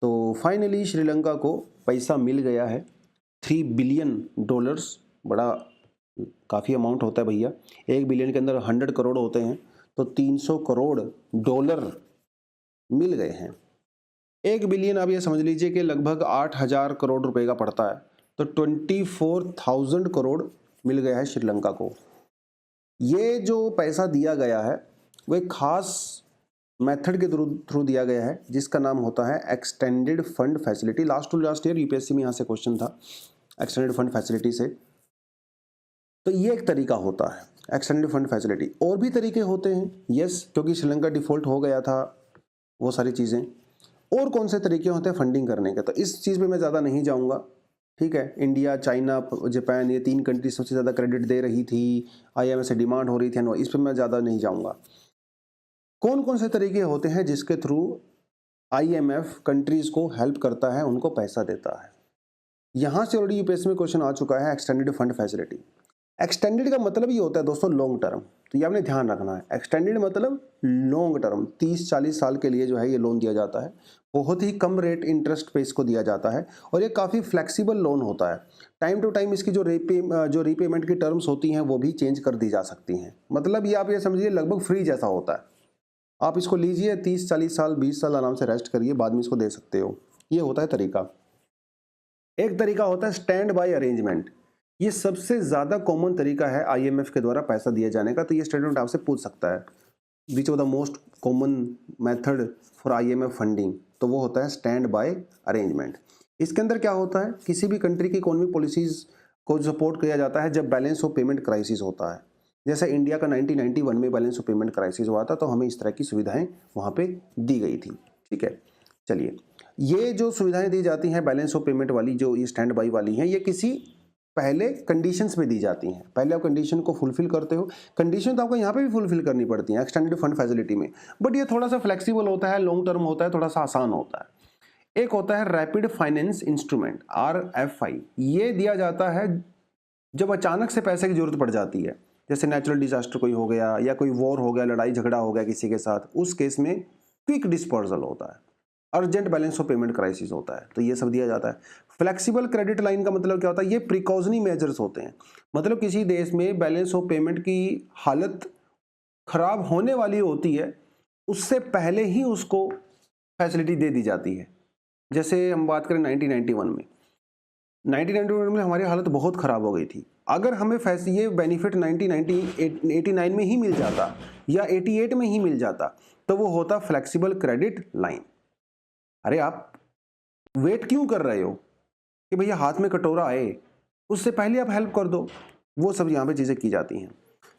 तो फाइनली श्रीलंका को पैसा मिल गया है, $3 बिलियन। बड़ा काफ़ी अमाउंट होता है भैया, 1 बिलियन के अंदर 100 करोड़ होते हैं, तो $300 करोड़ मिल गए हैं। 1 बिलियन आप ये समझ लीजिए कि लगभग 8,000 करोड़ रुपए का पड़ता है, तो 24,000 करोड़ मिल गया है श्रीलंका को। ये जो पैसा दिया गया है वो एक खास मेथड के थ्रू दिया गया है जिसका नाम होता है extended fund facility. Last to last year UPSC में यहाँ से क्वेश्चन था एक्सटेंडेड फंड फैसिलिटी से। तो ये एक तरीका होता है एक्सटेंडेड फंड फैसिलिटी। और भी तरीके होते हैं, यस, क्योंकि श्रीलंका डिफॉल्ट हो गया था, वो सारी चीज़ें। और कौन से तरीके होते हैं फंडिंग करने के, तो इस चीज़ पे मैं ज़्यादा नहीं जाऊँगा। ठीक है, इंडिया, चाइना, जापान, ये 3 कंट्री सबसे ज़्यादा क्रेडिट दे रही थी, IMF से डिमांड हो रही थी, इस पर मैं ज़्यादा नहीं जाऊँगा। कौन कौन से तरीके होते हैं जिसके थ्रू IMF कंट्रीज़ को हेल्प करता है, उनको पैसा देता है। यहाँ से ऑलरेडी यूपीएससी में क्वेश्चन आ चुका है एक्सटेंडेड फंड फैसिलिटी। एक्सटेंडेड का मतलब ये होता है दोस्तों लॉन्ग टर्म, तो ये आपने ध्यान रखना है। एक्सटेंडेड मतलब लॉन्ग टर्म, 30-40 साल के लिए जो है ये लोन दिया जाता है। बहुत ही कम रेट इंटरेस्ट पे इसको दिया जाता है और ये काफ़ी फ्लेक्सिबल लोन होता है। टाइम टू टाइम इसकी जो रीपेमेंट की टर्म्स होती हैं वो भी चेंज कर दी जा सकती हैं। मतलब ये आप ये समझिए लगभग फ्री जैसा होता है। आप इसको लीजिए, 30-40 साल, 20 साल आराम से रेस्ट करिए, बाद में इसको दे सकते हो। ये होता है तरीका। एक तरीका होता है स्टैंड बाय अरेंजमेंट। ये सबसे ज़्यादा कॉमन तरीका है IMF के द्वारा पैसा दिए जाने का। तो ये स्टूडेंट आपसे पूछ सकता है which of the most common method for IMF funding, तो वो होता है स्टैंड बाय अरेंजमेंट। इसके अंदर क्या होता है, किसी भी कंट्री की इकोनॉमिक पॉलिसीज़ को सपोर्ट किया जाता है जब बैलेंस ऑफ पेमेंट क्राइसिस होता है। जैसे इंडिया का 1991 में बैलेंस ऑफ पेमेंट क्राइसिस हुआ था, तो हमें इस तरह की सुविधाएं वहाँ पे दी गई थी। ठीक है, चलिए, ये जो सुविधाएं दी जाती हैं बैलेंस ऑफ पेमेंट वाली, जो ये स्टैंड बाई वाली हैं, ये किसी पहले कंडीशंस में दी जाती हैं। पहले आप कंडीशन को फुलफिल करते हो। कंडीशन तो आपको यहाँ पे भी फुलफिल करनी पड़ती हैं एक्सटेंडेड फंड फैसिलिटी में, बट ये थोड़ा सा फ्लेक्सिबल होता है, लॉन्ग टर्म होता है, थोड़ा सा आसान होता है। एक होता है रैपिड फाइनेंस इंस्ट्रूमेंट, RFI। ये दिया जाता है जब अचानक से पैसे की जरूरत पड़ जाती है, जैसे नेचुरल डिजास्टर कोई हो गया या कोई वॉर हो गया, लड़ाई झगड़ा हो गया किसी के साथ, उस केस में क्विक डिस्पर्सल होता है, urgent balance of payment crisis होता है, तो ये सब दिया जाता है। फ्लेक्सिबल क्रेडिट लाइन का मतलब क्या होता है, ये प्रिकॉशनरी मेजर्स होते हैं। मतलब किसी देश में बैलेंस ऑफ पेमेंट की हालत खराब होने वाली होती है, उससे पहले ही उसको फैसिलिटी दे दी जाती है। जैसे हम बात करें 1991 में हमारी हालत बहुत ख़राब हो गई थी। अगर हमें ये बेनिफिट 1989 में ही मिल जाता या 88 में ही मिल जाता, तो वो होता फ्लेक्सिबल क्रेडिट लाइन। अरे आप वेट क्यों कर रहे हो कि भैया हाथ में कटोरा आए, उससे पहले आप हेल्प कर दो। वो सब यहाँ पे चीज़ें की जाती हैं।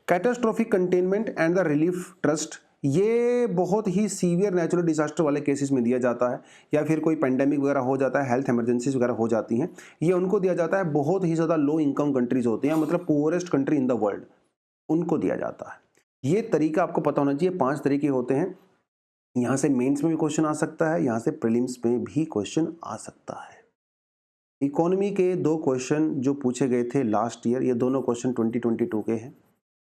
Catastrophic containment and the relief trust, ये बहुत ही सीवियर नेचुरल डिजास्टर वाले केसेस में दिया जाता है, या फिर कोई पेंडेमिक वगैरह हो जाता है, हेल्थ इमरजेंसीज वगैरह हो जाती हैं, ये उनको दिया जाता है। बहुत ही ज़्यादा लो इनकम कंट्रीज होती हैं, मतलब poorest country in the world, उनको दिया जाता है। ये तरीका आपको पता होना चाहिए। 5 तरीके होते हैं। यहाँ से मेंस में भी क्वेश्चन आ सकता है, यहाँ से प्रीलिम्स में भी क्वेश्चन आ सकता है। इकोनॉमी के 2 क्वेश्चन जो पूछे गए थे लास्ट ईयर, ये दोनों क्वेश्चन 2022 के हैं,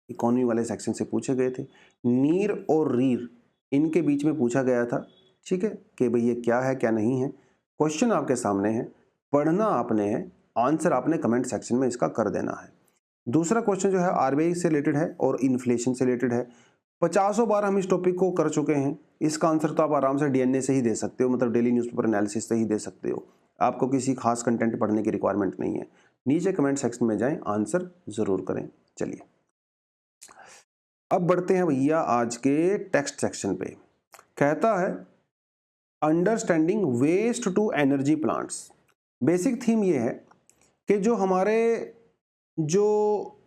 इकोनॉमी वाले सेक्शन से पूछे गए थे। नीर और रीर, इनके बीच में पूछा गया था। ठीक है, कि भाई ये क्या है क्या नहीं है। क्वेश्चन आपके सामने है, पढ़ना आपने है, आंसर आपने कमेंट सेक्शन में इसका कर देना है। दूसरा क्वेश्चन जो है RBI से रिलेटेड है और इन्फ्लेशन से रिलेटेड है। 50 बार हम इस टॉपिक को कर चुके हैं। इसका आंसर तो आप आराम से DNA से ही दे सकते हो, मतलब डेली न्यूज़पेपर एनालिसिस से ही दे सकते हो। आपको किसी खास कंटेंट पढ़ने की रिक्वायरमेंट नहीं है। नीचे कमेंट सेक्शन में जाएं, आंसर ज़रूर करें। चलिए, अब बढ़ते हैं भैया आज के टेक्स्ट सेक्शन पे। कहता है understanding waste to energy plants. Basic theme ये है कि जो हमारे जो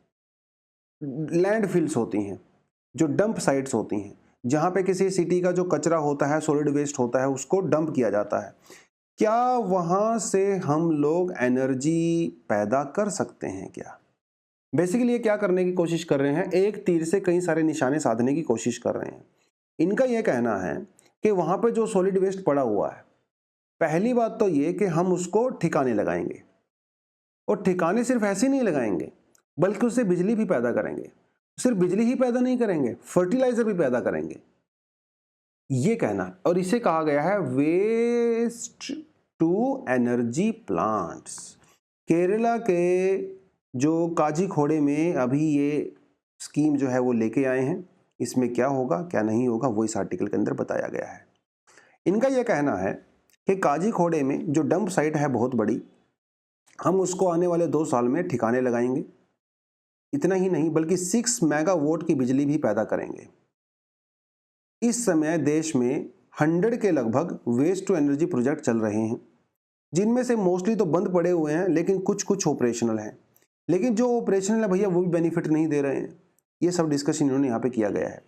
लैंडफिल्स होती हैं, जो डंप साइट्स होती हैं, जहाँ पे किसी सिटी का जो कचरा होता है, सॉलिड वेस्ट होता है, उसको डंप किया जाता है, क्या वहाँ से हम लोग एनर्जी पैदा कर सकते हैं क्या? बेसिकली ये क्या करने की कोशिश कर रहे हैं, एक तीर से कई सारे निशाने साधने की कोशिश कर रहे हैं। इनका यह कहना है कि वहाँ पे जो सॉलिड वेस्ट पड़ा हुआ है, पहली बात तो ये कि हम उसको ठिकाने लगाएंगे, और ठिकाने सिर्फ ऐसे नहीं लगाएंगे बल्कि उससे बिजली भी पैदा करेंगे। सिर्फ बिजली ही पैदा नहीं करेंगे, फर्टिलाइजर भी पैदा करेंगे, ये कहना है। और इसे कहा गया है waste to energy plants. Kerala के जो काजीखोड़े में अभी ये स्कीम जो है वो लेके आए हैं। इसमें क्या होगा क्या नहीं होगा वो इस आर्टिकल के अंदर बताया गया है। इनका यह कहना है कि काजीखोड़े में जो डंप साइट है बहुत बड़ी, हम उसको आने वाले 2 साल में ठिकाने लगाएंगे। इतना ही नहीं बल्कि 6 मेगावाट की बिजली भी पैदा करेंगे। इस समय देश में 100 के लगभग वेस्ट टू एनर्जी प्रोजेक्ट चल रहे हैं, जिनमें से मोस्टली तो बंद पड़े हुए हैं, लेकिन कुछ कुछ ऑपरेशनल हैं। लेकिन जो ऑपरेशनल है भैया वो भी बेनिफिट नहीं दे रहे हैं। ये सब डिस्कशन इन्होंने यहाँ पे किया गया है।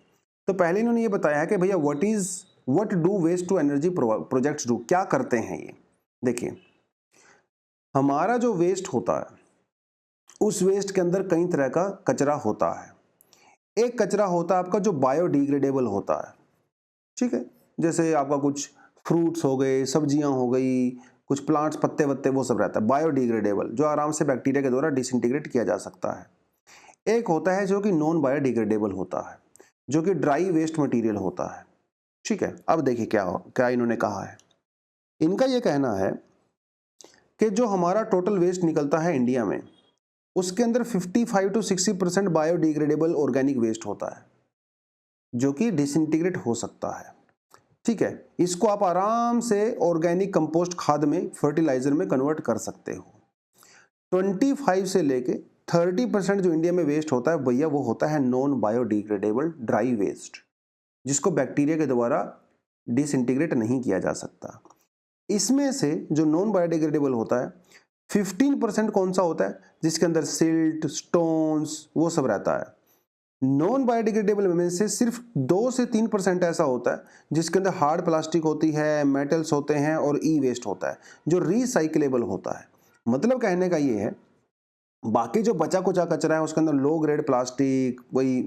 तो पहले इन्होंने ये बताया है कि भैया what do waste to energy projects do, क्या करते हैं ये। देखिए, हमारा जो वेस्ट होता है उस वेस्ट के अंदर कई तरह का कचरा होता है। एक कचरा होता है आपका जो बायोडिग्रेडेबल होता है, ठीक है, जैसे आपका कुछ फ्रूट्स हो गए, सब्जियां हो गई, कुछ प्लांट्स, पत्ते वत्ते, वो सब रहता है बायोडिग्रेडेबल, जो आराम से बैक्टीरिया के द्वारा डिसइंटीग्रेट किया जा सकता है। एक होता है जो कि नॉन बायोडिग्रेडेबल होता है, जो कि ड्राई वेस्ट मटेरियल होता है, ठीक है। अब देखिए क्या इन्होंने कहा है। इनका यह कहना है कि जो हमारा टोटल वेस्ट निकलता है इंडिया में, उसके अंदर 55 to 60% बायोडिग्रेडेबल ऑर्गेनिक वेस्ट होता है, जो कि डिसइंटीग्रेट हो सकता है, ठीक है। इसको आप आराम से ऑर्गेनिक कंपोस्ट खाद में, फर्टिलाइजर में कन्वर्ट कर सकते हो। 25 से लेके 30% जो इंडिया में वेस्ट होता है भैया वो होता है नॉन बायोडिग्रेडेबल ड्राई वेस्ट, जिसको बैक्टीरिया के द्वारा डिसइंटीग्रेट नहीं किया जा सकता। इसमें से जो नॉन बायोडिग्रेडेबल होता है 15% कौन सा होता है, जिसके अंदर सिल्ट, स्टोन्स, वो सब रहता है। नॉन बायोडिग्रेडेबल में से सिर्फ 2 से 3% ऐसा होता है जिसके अंदर हार्ड प्लास्टिक होती है, मेटल्स होते हैं और ई वेस्ट होता है, जो रिसाइक्लेबल होता है। मतलब कहने का ये है, बाकी जो बचा कुचा कचरा है उसके अंदर लो ग्रेड प्लास्टिक, वही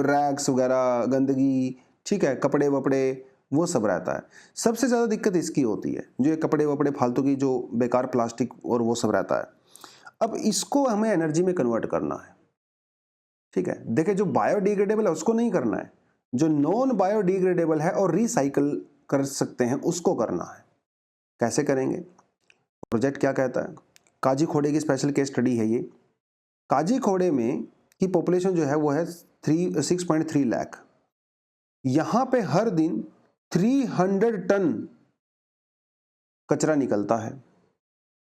रैग्स वगैरह, गंदगी, ठीक है, कपड़े वपड़े, वो सब रहता है। सबसे ज़्यादा दिक्कत इसकी होती है, जो ये कपड़े वपड़े फालतू की जो बेकार प्लास्टिक और वो सब रहता है। अब इसको हमें एनर्जी में कन्वर्ट करना है, ठीक है। देखिए, जो बायोडिग्रेडेबल है उसको नहीं करना है, जो नॉन बायोडिग्रेडेबल है और रिसाइकल कर सकते हैं उसको करना है। कैसे करेंगे? प्रोजेक्ट क्या कहता है? काजीखोड़े की स्पेशल केस स्टडी है ये। काजीखोड़े में की पॉपुलेशन जो है वो है 6.3 लाख। यहाँ पे हर दिन 300 टन कचरा निकलता है,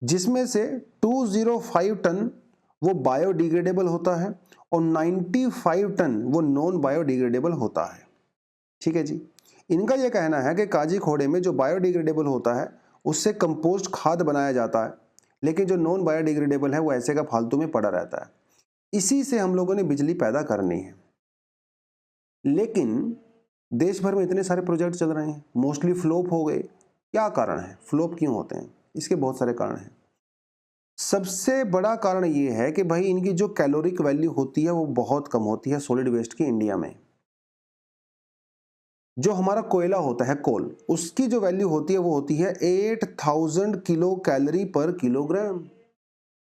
जिसमें से 205 टन वो बायोडिग्रेडेबल होता है और 95 टन वो नॉन बायोडिग्रेडेबल होता है, ठीक है जी। इनका यह कहना है कि काजीखोड़े में जो बायोडिग्रेडेबल होता है उससे कंपोस्ट खाद बनाया जाता है, लेकिन जो नॉन बायोडिग्रेडेबल है वो ऐसे का फालतू में पड़ा रहता है। इसी से हम लोगों ने बिजली पैदा करनी है। लेकिन देश भर में इतने सारे प्रोजेक्ट चल रहे हैं, मोस्टली फ्लॉप हो गए। क्या कारण है, फ्लॉप क्यों होते हैं? इसके बहुत सारे कारण हैं। सबसे बड़ा कारण ये है कि भाई इनकी जो कैलोरिक वैल्यू होती है वो बहुत कम होती है सॉलिड वेस्ट की इंडिया में। जो हमारा कोयला होता है, कोल, उसकी जो वैल्यू होती है वो होती है 8000 किलो कैलोरी पर किलोग्राम।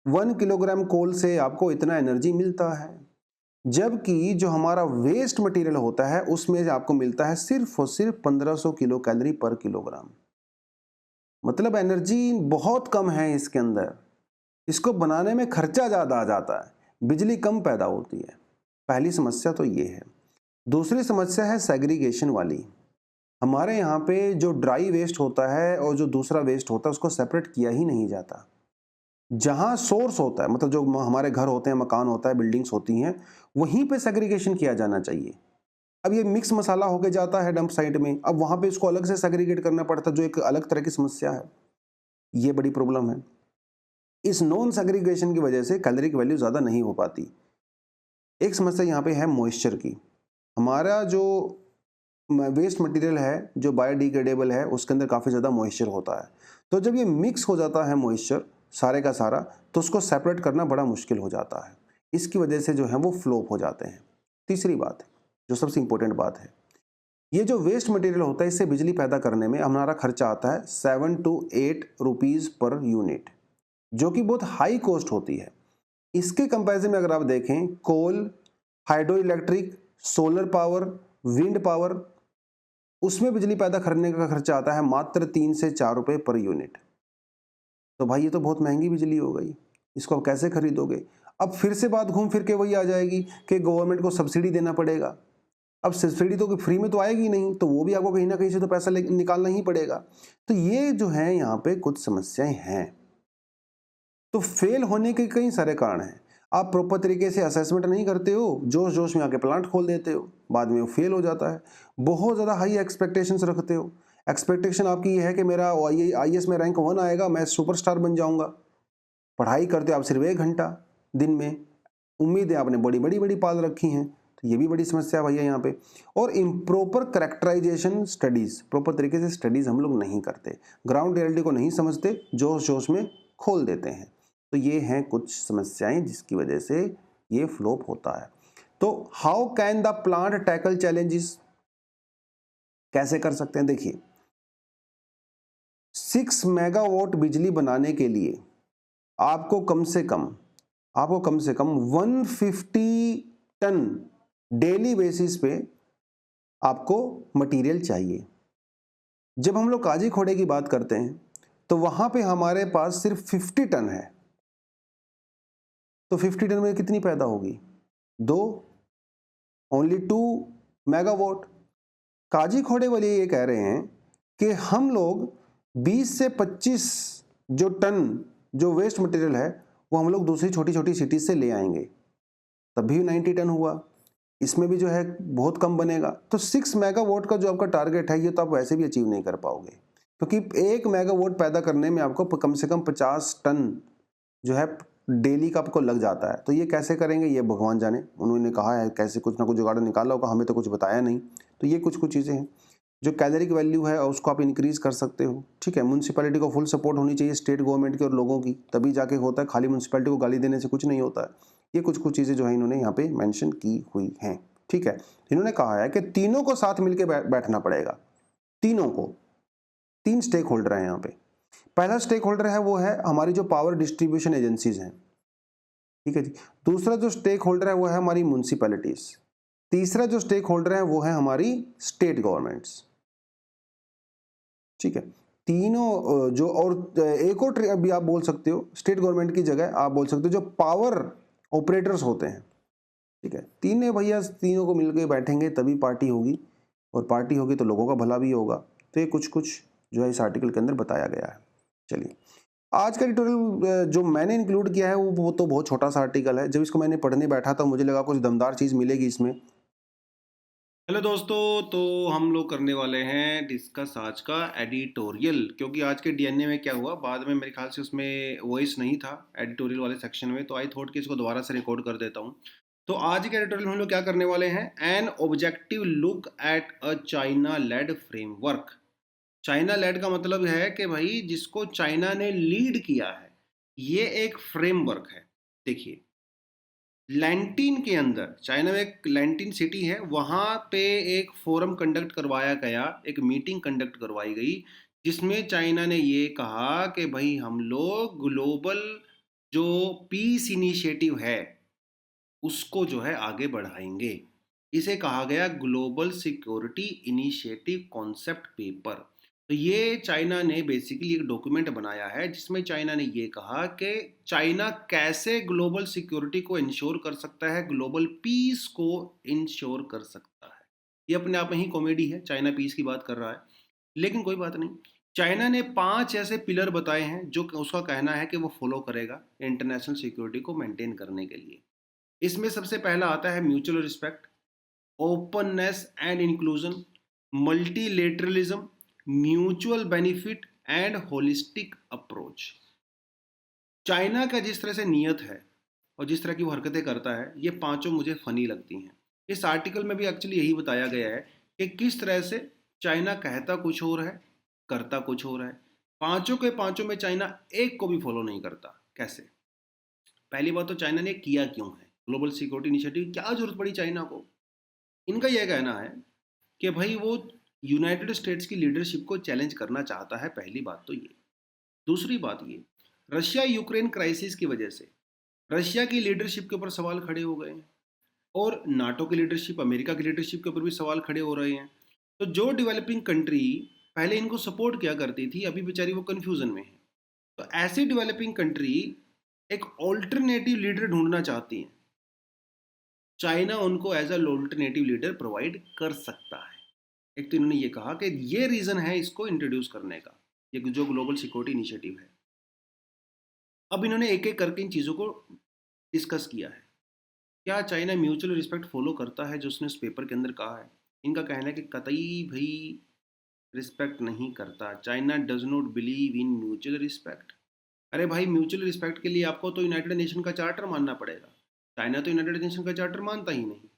1 किलोग्राम कोल से आपको इतना एनर्जी मिलता है, जबकि जो हमारा वेस्ट मटेरियल होता है उसमें आपको मिलता है सिर्फ और सिर्फ 1500 किलो कैलोरी पर किलोग्राम। मतलब एनर्जी बहुत कम है इसके अंदर। इसको बनाने में खर्चा ज़्यादा आ जाता है, बिजली कम पैदा होती है। पहली समस्या तो ये है। दूसरी समस्या है सेग्रीगेशन वाली। हमारे यहाँ पे जो ड्राई वेस्ट होता है और जो दूसरा वेस्ट होता है उसको सेपरेट किया ही नहीं जाता। जहाँ सोर्स होता है, मतलब जो हमारे घर होते हैं, मकान होता है, बिल्डिंग्स होती हैं, वहीं पे सेग्रीगेशन किया जाना चाहिए। अब ये मिक्स मसाला होके जाता है डंप साइट में, अब वहाँ पे इसको अलग से सेग्रीगेट करना पड़ता है, जो एक अलग तरह की समस्या है। ये बड़ी प्रॉब्लम है। इस नॉन सेग्रीगेशन की वजह से कैलोरिक वैल्यू ज़्यादा नहीं हो पाती। एक समस्या यहाँ पे है मॉइस्चर की। हमारा जो वेस्ट मटेरियल है जो बायोडिग्रेडेबल है उसके अंदर काफ़ी ज़्यादा मॉइस्चर होता है। तो जब ये मिक्स हो जाता है मॉइस्चर सारे का सारा, तो उसको सेपरेट करना बड़ा मुश्किल हो जाता है। इसकी वजह से जो है वो फ्लॉप हो जाते हैं। तीसरी बात, जो सबसे इम्पोर्टेंट बात है, ये जो वेस्ट मटेरियल होता है इससे बिजली पैदा करने में हमारा खर्चा आता है 7 to 8 रुपीज पर यूनिट, जो कि बहुत हाई कॉस्ट होती है। इसके कंपैरिजन में अगर आप देखें, coal, hydro electric, solar power, wind power, उसमें बिजली पैदा करने का खर्चा आता है मात्र 3 से 4 रुपए पर यूनिट। तो भाई ये तो बहुत महंगी बिजली हो गई, इसको आप कैसे खरीदोगे? अब फिर से बात घूम फिर के वही आ जाएगी कि गवर्नमेंट को सब्सिडी देना पड़ेगा। अब सब्सिडी तो फ्री में तो आएगी नहीं, तो वो भी आपको कहीं ना कहीं से तो पैसा निकालना ही पड़ेगा। तो ये जो है यहाँ पे कुछ समस्याएं हैं। तो फेल होने के कई सारे कारण हैं। आप प्रॉपर तरीके से असेसमेंट नहीं करते हो, जोश जोश में आके प्लांट खोल देते हो, बाद में वो फेल हो जाता है। बहुत ज़्यादा हाई एक्सपेक्टेशंस रखते हो। एक्सपेक्टेशन आपकी ये है कि मेरा IAS में रैंक 1 आएगा, मैं सुपरस्टार बन जाऊंगा। पढ़ाई करते हो आप सिर्फ 1 घंटा दिन में, उम्मीदें आपने बड़ी बड़ी बड़ी पाल रखी हैं। तो ये भी बड़ी समस्या भैया यहाँ पे। और इम्प्रॉपर करेक्टराइजेशन स्टडीज़, प्रॉपर तरीके से स्टडीज़ हम लोग नहीं करते, ग्राउंड रियलिटी को नहीं समझते, जोश जोश में खोल देते हैं। तो ये हैं कुछ समस्याएं जिसकी वजह से ये फ्लॉप होता है। तो how can the plant tackle challenges, कैसे कर सकते हैं? देखिए, 6 मेगावाट बिजली बनाने के लिए आपको कम से कम 150 टन डेली बेसिस पे आपको मटेरियल चाहिए। जब हम लोग काजी खोड़े की बात करते हैं तो वहां पे हमारे पास सिर्फ 50 टन है। तो 50 टन में कितनी पैदा होगी? Only 2 megawatt. काजी खोड़े वाले ये कह रहे हैं कि हम लोग 20 से 25 जो टन जो वेस्ट मटेरियल है वो हम लोग दूसरी छोटी छोटी सिटीज से ले आएंगे, तब भी 90 टन हुआ। इसमें भी जो है बहुत कम बनेगा। तो 6 मेगावाट का जो आपका टारगेट है ये तो आप वैसे भी अचीव नहीं कर पाओगे, क्योंकि 1 मेगावाट पैदा करने में आपको कम से कम 50 टन जो है डेली का आपको लग जाता है। तो ये कैसे करेंगे ये भगवान जाने, उन्होंने कहा है कैसे कुछ ना कुछ जुगाड़ निकाला होगा, हमें तो कुछ बताया नहीं। तो ये कुछ चीज़ें हैं। जो कैलोरिक वैल्यू है उसको आप इंक्रीज कर सकते हो, ठीक है। म्यूनसिपैलिटी को फुल सपोर्ट होनी चाहिए स्टेट गवर्नमेंट की और लोगों की, तभी जाके होता है। खाली म्यूनसिपैलिटी को गाली देने से कुछ नहीं होता है। ये कुछ चीज़ें जो है इन्होंने यहाँ पे मेंशन की हुई हैं, ठीक है। इन्होंने कहा है कि तीनों को साथ मिलकर बैठना पड़ेगा। तीनों को, 3 स्टेक होल्डर है यहाँ पे। पहला स्टेक होल्डर है वो है हमारी जो पावर डिस्ट्रीब्यूशन एजेंसीज हैं, ठीक है जी। दूसरा जो स्टेक होल्डर है वो है हमारी म्यूनसिपैलिटीज। तीसरा जो स्टेक होल्डर है वो है हमारी स्टेट गवर्नमेंट्स, ठीक है। तीनों जो, और एक और अभी आप बोल सकते हो स्टेट गवर्नमेंट की जगह आप बोल सकते हो जो पावर ऑपरेटर्स होते हैं, ठीक है। तीनों भैया, तीनों को मिलकर बैठेंगे तभी पार्टी होगी, और पार्टी होगी तो लोगों का भला भी होगा। तो ये कुछ जो है इस आर्टिकल के अंदर बताया गया है। चलिए, आज का ट्यूटोरियल जो मैंने इंक्लूड किया है वो तो बहुत छोटा सा आर्टिकल है। जब इसको मैंने पढ़ने बैठा था मुझे लगा कुछ दमदार चीज़ मिलेगी इसमें। हेलो दोस्तों, तो हम लोग करने वाले हैं डिस्कस आज का एडिटोरियल, क्योंकि आज के डीएनए में क्या हुआ, बाद में मेरे ख्याल से उसमें वॉइस नहीं था एडिटोरियल वाले सेक्शन में, तो आई थॉट कि इसको दोबारा से रिकॉर्ड कर देता हूँ। तो आज के एडिटोरियल में हम लोग क्या करने वाले हैं, an objective look at a China led framework. China led का मतलब है कि भाई जिसको चाइना ने लीड किया है, ये एक फ्रेमवर्क है। देखिए, लैंटीन के अंदर, चाइना में एक लैंटीन सिटी है, वहाँ पे एक फोरम कंडक्ट करवाया गया, एक मीटिंग कंडक्ट करवाई गई, जिसमें चाइना ने ये कहा कि भाई हम लोग ग्लोबल जो पीस इनिशिएटिव है उसको जो है आगे बढ़ाएंगे। इसे कहा गया global security initiative concept paper. तो ये चाइना ने बेसिकली एक डॉक्यूमेंट बनाया है जिसमें चाइना ने ये कहा कि चाइना कैसे ग्लोबल सिक्योरिटी को इंश्योर कर सकता है, ग्लोबल पीस को इंश्योर कर सकता है। ये अपने आप में ही कॉमेडी है, चाइना पीस की बात कर रहा है, लेकिन कोई बात नहीं। चाइना ने 5 ऐसे पिलर बताए हैं जो उसका कहना है कि वो फॉलो करेगा इंटरनेशनल सिक्योरिटी को मेंटेन करने के लिए। इसमें सबसे पहला आता है mutual respect, openness and inclusion, multilateralism, mutual benefit and holistic approach. China का जिस तरह से नियत है और जिस तरह की वो हरकतें करता है, ये पांचों मुझे फनी लगती हैं। इस आर्टिकल में भी एक्चुअली यही बताया गया है कि किस तरह से चाइना कहता कुछ और है, करता कुछ और है। पांचों के पांचों में चाइना एक को भी फॉलो नहीं करता। कैसे? पहली बात तो चाइना ने किया क्यों है ग्लोबल सिक्योरिटी इनिशिएटिव, क्या जरूरत पड़ी चाइना को? इनका यह कहना है कि भाई वो यूनाइटेड स्टेट्स की लीडरशिप को चैलेंज करना चाहता है। पहली बात तो ये। दूसरी बात ये, रशिया यूक्रेन क्राइसिस की वजह से रशिया की लीडरशिप के ऊपर सवाल खड़े हो गए हैं और नाटो की लीडरशिप, अमेरिका की लीडरशिप के ऊपर भी सवाल खड़े हो रहे हैं। तो जो डेवलपिंग कंट्री पहले इनको सपोर्ट किया करती थी, अभी बेचारी वो कन्फ्यूजन में है। तो ऐसी डेवलपिंग कंट्री एक ऑल्टरनेटिव लीडर ढूंढना चाहती हैं। चाइना उनको as a alternative leader provide कर सकता है। एक तो इन्होंने ये कहा कि ये रीज़न है इसको इंट्रोड्यूस करने का, ये जो ग्लोबल सिक्योरिटी इनिशिएटिव है। अब इन्होंने एक एक करके इन चीज़ों को डिस्कस किया है। क्या चाइना म्यूचुअल रिस्पेक्ट फॉलो करता है जो उसने उस पेपर के अंदर कहा है? इनका कहना है कि कतई भी रिस्पेक्ट नहीं करता। China does not believe in mutual respect. अरे भाई, म्यूचुअल रिस्पेक्ट के लिए आपको तो यूनाइटेड नेशन का चार्टर मानना पड़ेगा। चाइना तो यूनाइटेड नेशन का चार्टर मानता ही नहीं।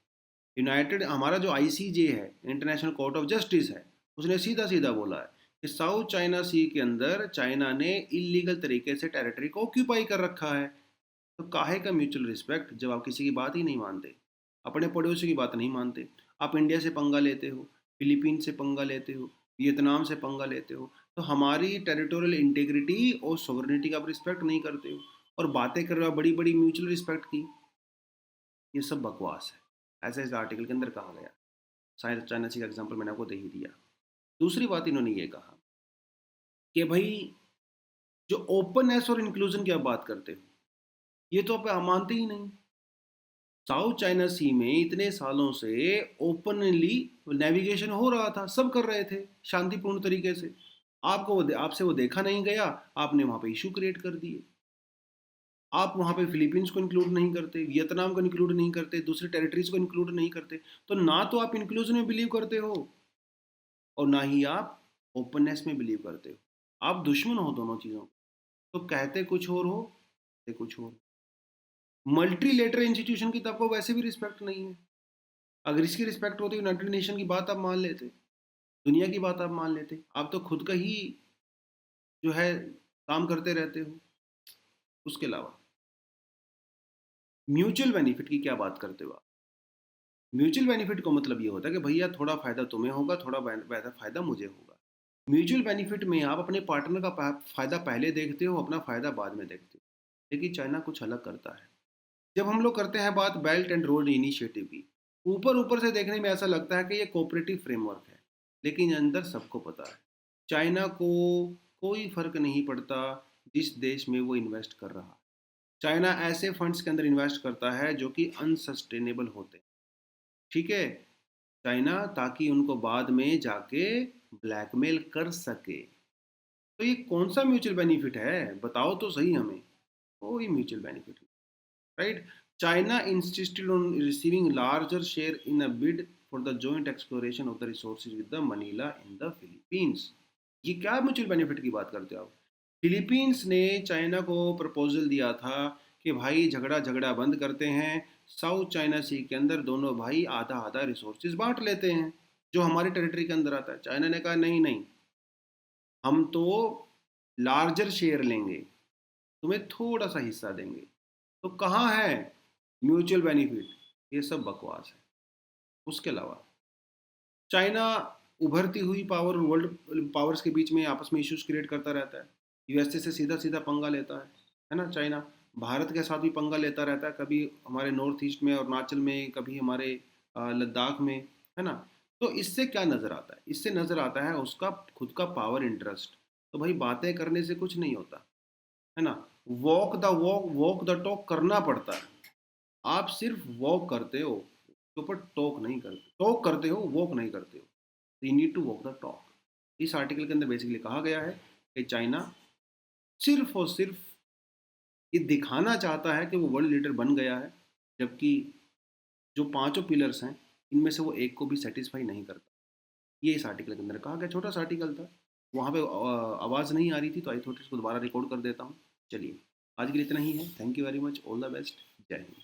यूनाइटेड हमारा जो आईसीजे है, इंटरनेशनल कोर्ट ऑफ जस्टिस है, उसने सीधा सीधा बोला है कि साउथ चाइना सी के अंदर चाइना ने इलीगल तरीके से टेरिटरी को ऑक्यूपाई कर रखा है। तो काहे का म्यूचुअल रिस्पेक्ट जब आप किसी की बात ही नहीं मानते, अपने पड़ोसी की बात नहीं मानते। आप इंडिया से पंगा लेते हो, फिलीपीन से पंगा लेते हो, वियतनाम से पंगा लेते हो, तो हमारी टेरिटोरियल इंटीग्रिटी और सॉवरेनिटी का आप रिस्पेक्ट नहीं करते हो और बातें कर रहे हो बड़ी बड़ी म्यूचुअल रिस्पेक्ट की। ये सब बकवास है, ऐसे इस आर्टिकल के अंदर कहा गया। शायद चाइना सी का एग्जाम्पल मैंने आपको दे ही दिया। दूसरी बात इन्होंने ये कहा कि भाई जो ओपननेस और इंक्लूजन की आप बात करते हो, ये तो आप मानते ही नहीं। साउथ चाइना सी में इतने सालों से ओपनली नेविगेशन हो रहा था, सब कर रहे थे शांतिपूर्ण तरीके से। आपसे वो देखा नहीं गया, आपने वहां पे इशू क्रिएट कर दिए। आप वहां पे फिलीपींस को इंक्लूड नहीं करते, वियतनाम को इंक्लूड नहीं करते, दूसरी टेरिटरीज को इंक्लूड नहीं करते। तो ना तो आप इंक्लूजन में बिलीव करते हो और ना ही आप ओपननेस में बिलीव करते हो। आप दुश्मन हो दोनों चीज़ों। तो कहते कुछ और हो, कहते कुछ और। मल्टीलेटरल इंस्टीट्यूशन की तो आपको वैसे भी रिस्पेक्ट नहीं है। अगर इसकी रिस्पेक्ट होती, यूनाइटेड नेशन की बात आप मान लेते, दुनिया की बात आप मान लेते। आप तो खुद का ही जो है काम करते रहते हो। उसके अलावा म्यूचुअल बेनिफिट की क्या बात करते हो आप? म्यूचुअल बेनिफिट का मतलब ये होता है कि भैया थोड़ा फायदा तुम्हें होगा, थोड़ा फायदा मुझे होगा। म्यूचुअल बेनिफिट में आप अपने पार्टनर का फायदा पहले देखते हो, अपना फायदा बाद में देखते हो। लेकिन चाइना कुछ अलग करता है। जब हम लोग करते हैं बात बेल्ट एंड रोड इनिशिएटिव की, ऊपर ऊपर से देखने में ऐसा लगता है कि ये कोऑपरेटिव फ्रेमवर्क है, लेकिन अंदर सबको पता है चाइना को कोई फर्क नहीं पड़ता जिस देश में वो इन्वेस्ट कर रहा है। चाइना ऐसे फंड्स के अंदर इन्वेस्ट करता है जो कि अनसस्टेनेबल होते हैं। ठीक है, चाइना ताकि उनको बाद में जाके ब्लैकमेल कर सके। तो ये कौन सा म्यूचुअल बेनिफिट है, बताओ तो सही हमें। कोई म्यूचुअल बेनिफिट नहीं, right? China insisted on receiving larger share in a bid for the joint exploration of the resources with the Manila in the Philippines। ये क्या म्यूचुअल बेनिफिट की बात करते हो आप? फिलीपींस ने चाइना को प्रपोजल दिया था कि भाई झगड़ा झगड़ा बंद करते हैं, साउथ चाइना सी के अंदर दोनों भाई आधा आधा रिसोर्सेज बांट लेते हैं जो हमारे टेरिटरी के अंदर आता है। चाइना ने कहा नहीं नहीं, हम तो लार्जर शेयर लेंगे, तुम्हें थोड़ा सा हिस्सा देंगे। तो कहाँ है म्यूचुअल बेनिफिट? ये सब बकवास है। उसके अलावा चाइना उभरती हुई पावर, वर्ल्ड पावर्स के बीच में आपस में इश्यूज क्रिएट करता रहता है। यूएसए से सीधा सीधा पंगा लेता है ना चाइना। भारत के साथ भी पंगा लेता रहता है, कभी हमारे नॉर्थ ईस्ट में, अरुणाचल में, कभी हमारे लद्दाख में, है ना। तो इससे क्या नज़र आता है? इससे नज़र आता है उसका खुद का पावर इंटरेस्ट। तो भाई बातें करने से कुछ नहीं होता, है ना। वॉक द टॉक करना पड़ता है। आप सिर्फ वॉक करते हो, उसके ऊपर टॉक नहीं करते। टॉक करते हो, वॉक नहीं करते हो। You need to walk the talk. इस आर्टिकल के अंदर बेसिकली कहा गया है कि चाइना सिर्फ और सिर्फ ये दिखाना चाहता है कि वो वर्ल्ड लीडर बन गया है, जबकि जो पांचों पिलर्स हैं इनमें से वो एक को भी सेटिस्फाई नहीं करता। ये इस आर्टिकल के अंदर कहा गया। छोटा सा आर्टिकल था, वहाँ पे आवाज़ नहीं आ रही थी तो आई थॉट इसको दोबारा रिकॉर्ड कर देता हूँ। चलिए, आज के लिए इतना ही है। Thank you very much, all the best, जय हिंद।